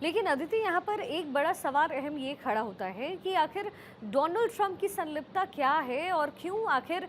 लेकिन अदिति, यहाँ पर एक बड़ा सवाल अहम ये खड़ा होता है कि आखिर डोनाल्ड ट्रंप की संलिप्तता क्या है और क्यों आखिर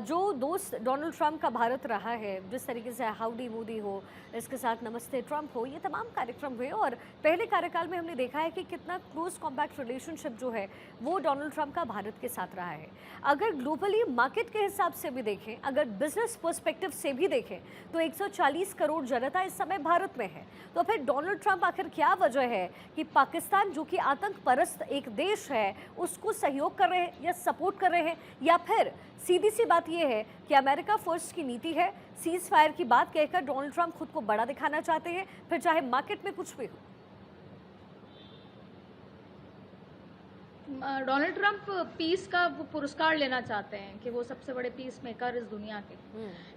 जो दोस्त डोनाल्ड ट्रंप का भारत रहा है, जिस तरीके से हाउडी मोदी हो, इसके साथ नमस्ते ट्रंप हो, ये तमाम कार्यक्रम हुए और पहले कार्यकाल में हमने देखा है कि कितना क्लोज कॉम्पैक्ट रिलेशनशिप जो है वो डोनाल्ड ट्रंप का भारत के साथ रहा है। अगर ग्लोबली मार्केट के हिसाब से भी देखें, अगर बिजनेस पर्सपेक्टिव से भी देखें, तो 140 करोड़ जनता इस समय भारत में है। तो फिर डोनाल्ड ट्रंप आखिर क्या वजह है कि पाकिस्तान, जो कि आतंक परस्त एक देश है, उसको सहयोग कर रहे हैं या सपोर्ट कर रहे हैं, या फिर सीधी सी बात यह है कि अमेरिका फर्स्ट की नीति है, सीज फायर की बात कहकर डोनाल्ड ट्रंप खुद को बड़ा दिखाना चाहते हैं, फिर चाहे मार्केट में कुछ भी हो। डोनाल्ड ट्रंप पीस का वो पुरस्कार लेना चाहते हैं कि वो सबसे बड़े पीस मेकर इस दुनिया के।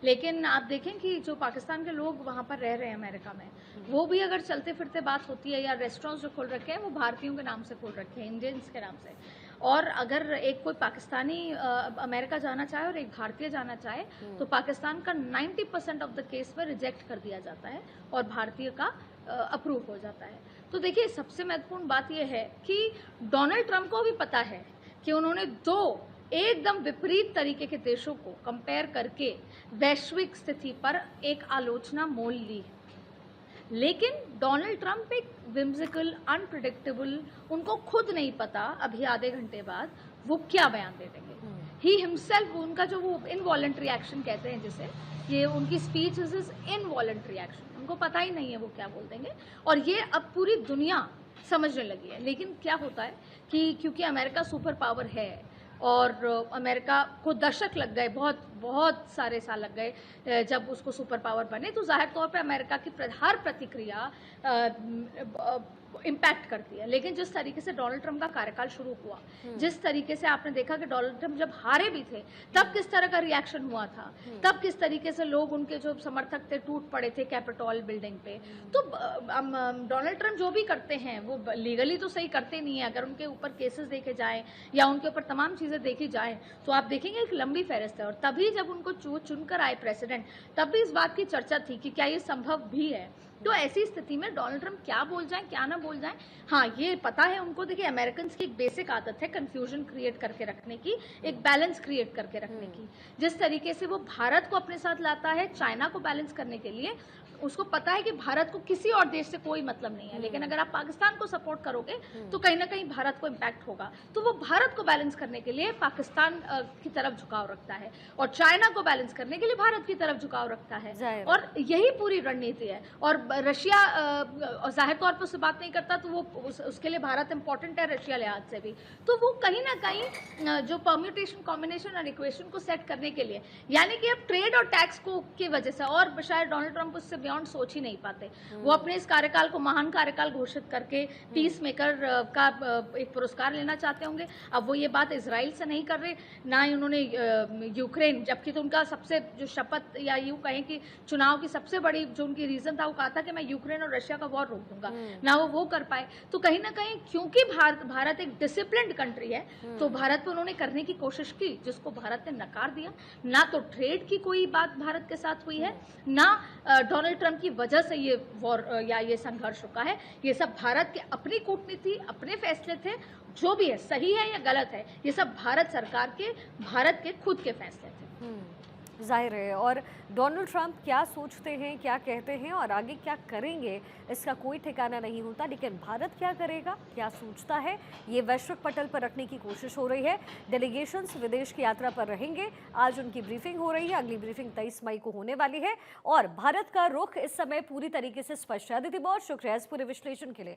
लेकिन आप देखें कि जो पाकिस्तान के लोग वहाँ पर रह रहे हैं अमेरिका में, वो भी अगर चलते फिरते बात होती है या रेस्टोरेंट्स जो खोल रखे हैं वो भारतीयों के नाम से खोल रखे हैं, इंडियंस के नाम से। और अगर एक कोई पाकिस्तानी अमेरिका जाना चाहे और एक भारतीय जाना चाहे तो पाकिस्तान का 90% ऑफ द केस में रिजेक्ट कर दिया जाता है और भारतीय का अप्रूव हो जाता है। तो देखिए, सबसे महत्वपूर्ण बात यह है कि डोनाल्ड ट्रंप को भी पता है कि उन्होंने दो एकदम विपरीत तरीके के देशों को कंपेयर करके वैश्विक स्थिति पर एक आलोचना मोल ली है। लेकिन डोनाल्ड ट्रंप एक विम्सिकल, अनप्रिडिक्टेबल, उनको खुद नहीं पता अभी आधे घंटे बाद वो क्या बयान दे देंगे। ही हिमसेल्फ, उनका जो वो इनवॉलंटरी एक्शन कहते हैं जिसे, ये उनकी स्पीच इज इनवॉलंटरी एक्शन, उनको पता ही नहीं है वो क्या बोल देंगे। और ये अब पूरी दुनिया समझने लगी है। लेकिन क्या होता है कि क्योंकि अमेरिका सुपर पावर है और अमेरिका को दशक लग गए, बहुत बहुत सारे साल लग गए जब उसको सुपर पावर बने, तो जाहिर तौर पे अमेरिका की हर प्रतिक्रिया इम्पैक्ट करती है। लेकिन जिस तरीके से डोनाल्ड ट्रंप का कार्यकाल शुरू हुआ, जिस तरीके से आपने देखा कि डोनाल्ड ट्रंप जब हारे भी थे तब किस तरह का रिएक्शन हुआ था, तब किस तरीके से लोग, उनके जो समर्थक थे, टूट पड़े थे कैपिटॉल बिल्डिंग पे। तो डोनाल्ड ट्रंप जो भी करते हैं वो लीगली तो सही करते नहीं है। अगर उनके ऊपर केसेस देखे जाएं या उनके ऊपर तमाम चीजें देखी जाएं तो आप देखेंगे एक लंबी फहरिस्त है। और तभी जब उनको चुनकर आए प्रेसिडेंट, तब भी इस बात की चर्चा थी कि क्या ये संभव भी है। तो ऐसी स्थिति में डोनाल्ड ट्रंप क्या बोल जाएं, क्या ना बोल जाएं, हाँ ये पता है उनको। देखिए, अमेरिकन की एक बेसिक आदत है कंफ्यूजन क्रिएट करके रखने की, एक बैलेंस क्रिएट करके रखने की। जिस तरीके से वो भारत को अपने साथ लाता है चाइना को बैलेंस करने के लिए, उसको पता है कि भारत को किसी और देश से कोई मतलब नहीं है, लेकिन अगर आप पाकिस्तान को सपोर्ट करोगे तो कहीं ना कहीं भारत को इम्पैक्ट होगा। तो वो भारत को बैलेंस करने के लिए पाकिस्तान की तरफ झुकाव रखता है और चाइना को बैलेंस करने के लिए भारत की तरफ झुकाव रखता है। और यही पूरी रणनीति है। और रशिया जाहिर तौर पर उससे बात नहीं करता, तो वो उसके लिए भारत इंपॉर्टेंट है रशिया लिहाज से भी। तो वो कहीं ना कहीं जो परम्यूटेशन, कॉम्बिनेशन और इक्वेशन को सेट करने के लिए, यानी कि अब ट्रेड और टैक्स को की वजह से, और शायद डोनाल्ड ट्रंप उससे बियॉन्ड सोच ही नहीं पाते। वो अपने इस कार्यकाल को महान कार्यकाल घोषित करके पीस मेकर का एक पुरस्कार लेना चाहते होंगे। अब वो ये बात इजराइल से नहीं कर रहे, ना ही उन्होंने यूक्रेन, जबकि तो उनका सबसे जो शपथ या यूं कहें कि चुनाव की सबसे बड़ी जो उनकी रीजन था, वो कहा था कि मैं यूक्रेन और रशिया का वॉर रोक दूंगा, ना वो कर पाए। तो कहीं ना कहीं क्योंकि भारत एक डिसिप्लिन्ड कंट्री है, तो भारत पे उन्होंने करने की कोशिश की, जिसको भारत ने नकार दिया। ना तो ट्रेड की कोई बात भारत के साथ हुई है, ना डोनाल्ड ट्रंप की वजह से ये वॉर या ये संघर्ष रुका है। ये सब भारत के अपनी कूटनीति, अपने फैसले थे। जो भी है, सही है या गलत है, ये सब भारत सरकार के, भारत के खुद के फैसले थे। जाहिर है। और डोनाल्ड ट्रंप क्या सोचते हैं, क्या कहते हैं और आगे क्या करेंगे, इसका कोई ठिकाना नहीं होता। लेकिन भारत क्या करेगा, क्या सोचता है, ये वैश्विक पटल पर रखने की कोशिश हो रही है। डेलीगेशंस विदेश की यात्रा पर रहेंगे। आज उनकी ब्रीफिंग हो रही है, अगली ब्रीफिंग 23 मई को होने वाली है। और भारत का रुख इस समय पूरी तरीके से स्पष्ट है। अदिति, बहुत शुक्रिया इस पूरे विश्लेषण के लिए।